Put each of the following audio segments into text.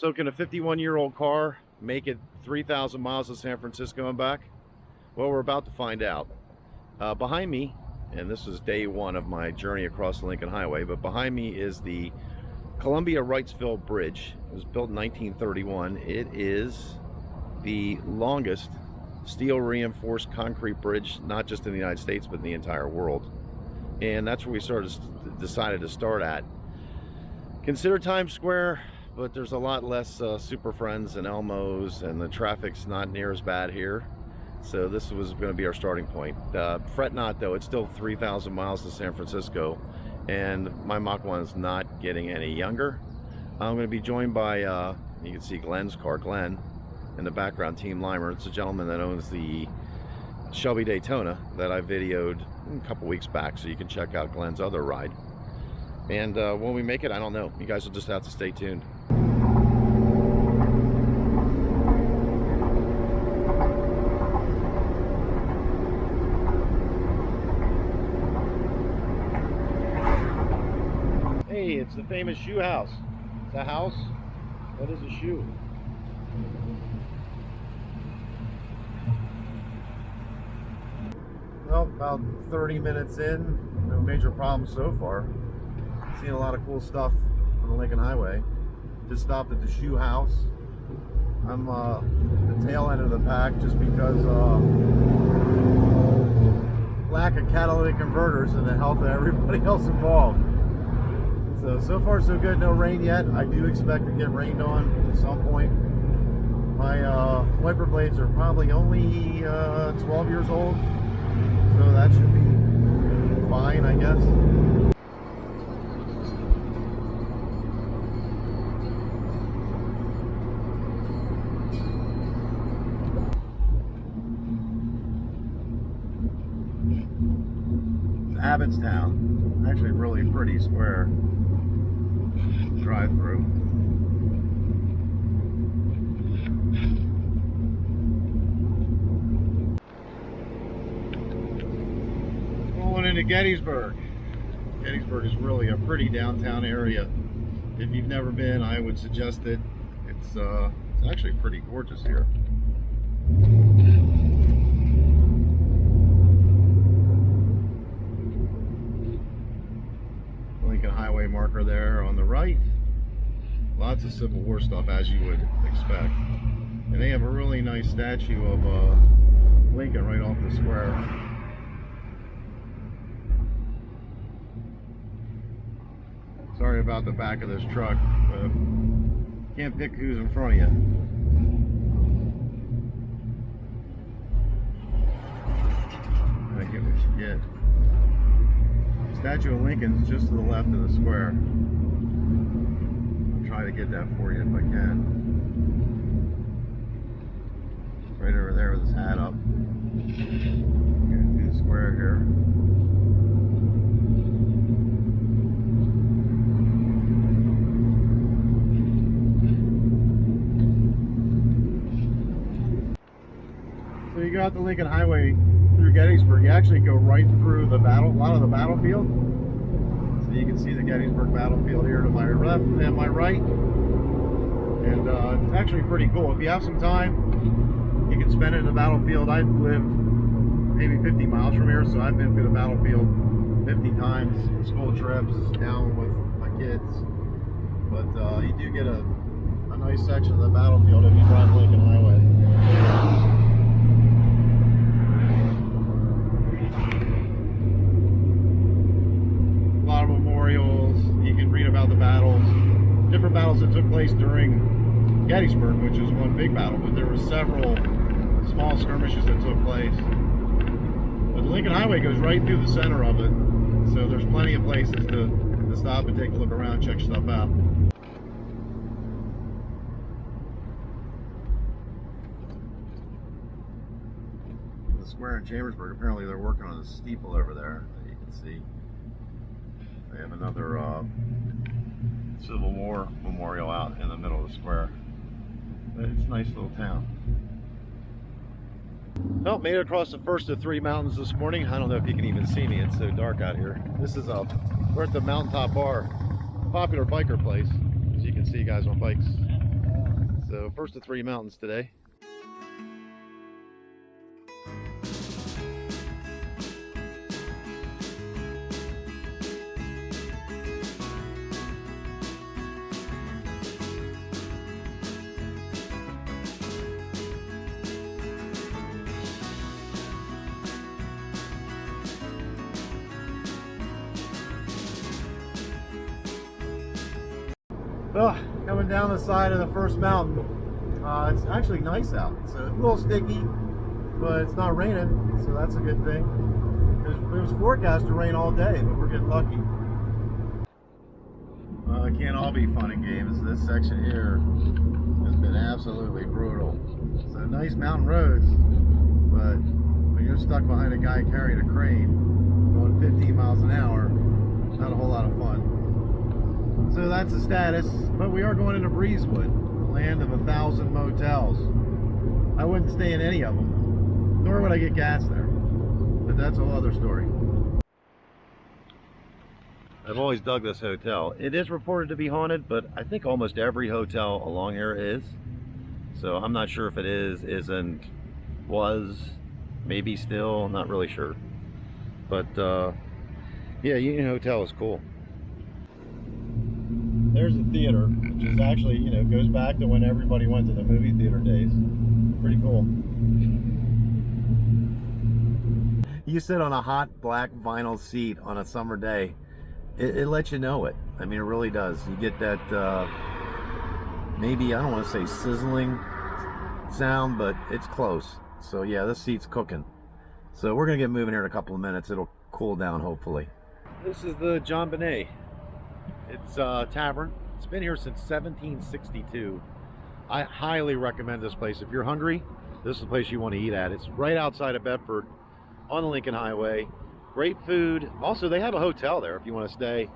So can a 51-year-old car make it 3,000 miles to San Francisco and back? Well, we're about to find out. Behind me, and this is day one of my journey across the Lincoln Highway, but behind me is the Columbia Wrightsville Bridge. It was built in 1931. It is the longest steel reinforced concrete bridge, not just in the United States, but in the entire world. And that's where we decided to start at. Consider Times Square, but there's a lot less Super Friends and Elmos, and the traffic's not near as bad here. So this was going to be our starting point. Fret not though, it's still 3,000 miles to San Francisco, and my Mach 1 is not getting any younger. I'm going to be joined by, you can see Glenn's car, Glenn, in the background, Team Limer. It's a gentleman that owns the Shelby Daytona that I videoed a couple weeks back, so you can check out Glenn's other ride. And when we make it, I don't know. You guys will just have to stay tuned. Hey, it's the famous shoe house. It's a house. What is a shoe? Well, about 30 minutes in, no major problems so far. Seen a lot of cool stuff on the Lincoln Highway. Just stopped at the shoe house. I'm the tail end of the pack just because lack of catalytic converters and the health of everybody else involved. So far so good. No rain yet. I do expect to get rained on at some point. My wiper blades are probably only 12 years old. So that should be fine, I guess. It's Abbottstown. Actually really pretty square drive through. Into Gettysburg. Gettysburg is really a pretty downtown area. If you've never been, I would suggest it. It's actually pretty gorgeous here. Lincoln Highway marker there on the right. Lots of Civil War stuff, as you would expect. And they have a really nice statue of Lincoln right off the square. Sorry about the back of this truck, but can't pick who's in front of you. I get what you get. Statue of Lincoln's just to the left of the square. I'll try to get that for you if I can. Right over there with his hat up. Get through the square here. So you go out the Lincoln Highway through Gettysburg, you actually go right through a lot of the battlefield. So you can see the Gettysburg battlefield here to my left and my right. And it's actually pretty cool. If you have some time, you can spend it in the battlefield. I live maybe 50 miles from here, so I've been through the battlefield 50 times, school trips, down with my kids. But you do get a nice section of the battlefield if you drive Lincoln Highway. You can read about the battles, different battles that took place during Gettysburg, which is one big battle, but there were several small skirmishes that took place. But the Lincoln Highway goes right through the center of it, so there's plenty of places to stop and take a look around, check stuff out. The square in Chambersburg, apparently they're working on a steeple over there that you can see. They have another Civil War memorial out in the middle of the square. But it's a nice little town. Well, made it across the first of three mountains this morning. I don't know if you can even see me. It's so dark out here. This is we're at the Mountaintop Bar, popular biker place. As you can see, guys on bikes. So first of 3 mountains today. Well, coming down the side of the first mountain, it's actually nice out. So it's a little sticky, but it's not raining, so that's a good thing. It was forecast to rain all day, but we're getting lucky. Well, it can't all be fun and games. This section here has been absolutely brutal. So nice mountain roads, but when you're stuck behind a guy carrying a crane going 15 miles an hour, not a whole lot of fun. So that's the status, but we are going into Breezewood, the land of 1,000 motels. I wouldn't stay in any of them, nor would I get gas there, but that's a whole other story. I've always dug this hotel. It is reported to be haunted, but I think almost every hotel along here is. So I'm not sure if it is, isn't, was, maybe still, not really sure. But yeah, Union Hotel is cool. There's the theater, which is actually, you know, goes back to when everybody went to the movie theater days. Pretty cool. You sit on a hot black vinyl seat on a summer day, it lets you know it. I mean, it really does. You get that, maybe, I don't want to say sizzling sound, but it's close. So yeah, this seat's cooking. So we're going to get moving here in a couple of minutes. It'll cool down, hopefully. This is the JonBenet. It's a tavern. It's been here since 1762. I highly recommend this place. If you're hungry, this is the place you want to eat at. It's right outside of Bedford on the Lincoln Highway. Great food. Also, they have a hotel there if you want to stay.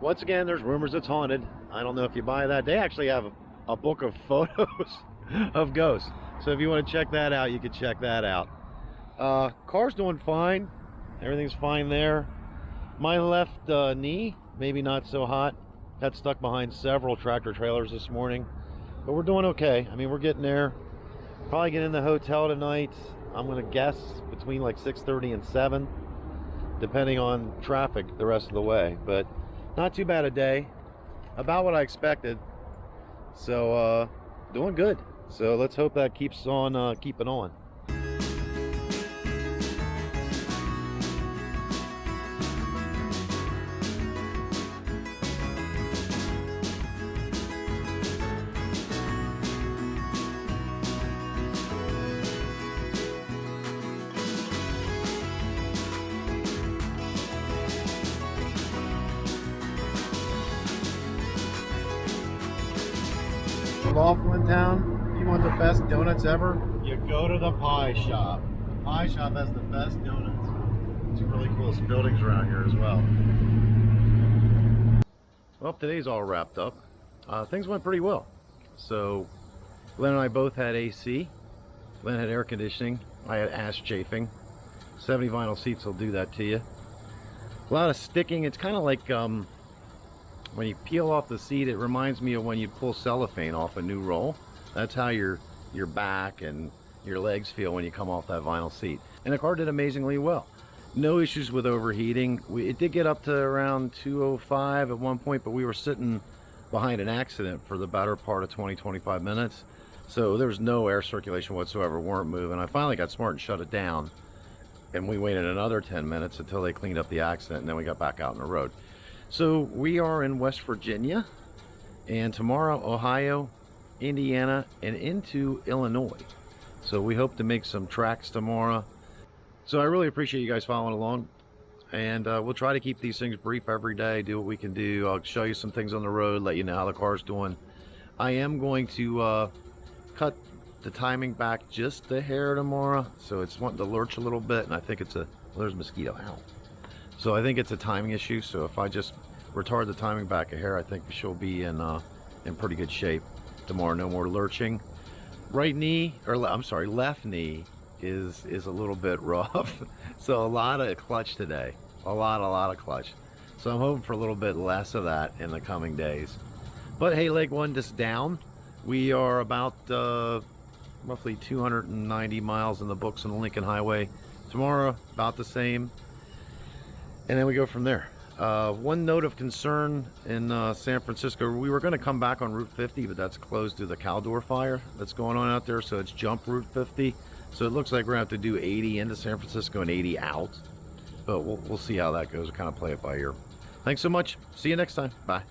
Once again, there's rumors it's haunted. I don't know if you buy that. They actually have a book of photos of ghosts. So if you want to check that out, you can check that out. Car's doing fine. Everything's fine there. My left knee, maybe not so hot. Got stuck behind several tractor trailers this morning, but we're doing okay. I mean, we're getting there. Probably get in the hotel tonight. I'm gonna guess between like 6:30 and 7, depending on traffic the rest of the way. But not too bad a day, about what I expected. So doing good. So let's hope that keeps on keeping on. Laughlin Town, if you want the best donuts ever, you go to the Pie Shop. The Pie Shop has the best donuts. Some really cool buildings around here as well. Well, today's all wrapped up. Things went pretty well. So Glenn and I both had AC. Glenn had air conditioning. I had ass chafing. 70 vinyl seats will do that to you. A lot of sticking. It's kind of like when you peel off the seat, it reminds me of when you pull cellophane off a new roll. That's how your back and your legs feel when you come off that vinyl seat. And the car did amazingly well. No issues with overheating. It did get up to around 205 at one point, but we were sitting behind an accident for the better part of 20-25 minutes. So there was no air circulation whatsoever, weren't moving. I finally got smart and shut it down. And we waited another 10 minutes until they cleaned up the accident, and then we got back out on the road. So we are in West Virginia, and tomorrow Ohio, Indiana, and into Illinois. So we hope to make some tracks tomorrow. So I really appreciate you guys following along, and we'll try to keep these things brief every day, do what we can do. I'll show you some things on the road, let you know how the car's doing. I am going to cut the timing back just a hair tomorrow, so it's wanting to lurch a little bit, and I think it's well, there's a mosquito. Ow. So I think it's a timing issue. So if I just retard the timing back a hair, I think she'll be in pretty good shape tomorrow. No more lurching. Right knee, or I'm sorry, left knee is a little bit rough. So a lot of clutch today. A lot of clutch. So I'm hoping for a little bit less of that in the coming days. But hey, leg one just down. We are about roughly 290 miles in the books on the Lincoln Highway. Tomorrow, about the same. And then we go from there. One note of concern in San Francisco, we were going to come back on Route 50, but that's closed due to the Caldor fire that's going on out there, so it's jump Route 50. So it looks like we're going to have to do 80 into San Francisco and 80 out. But we'll see how that goes. We'll kind of play it by ear. Thanks so much. See you next time. Bye.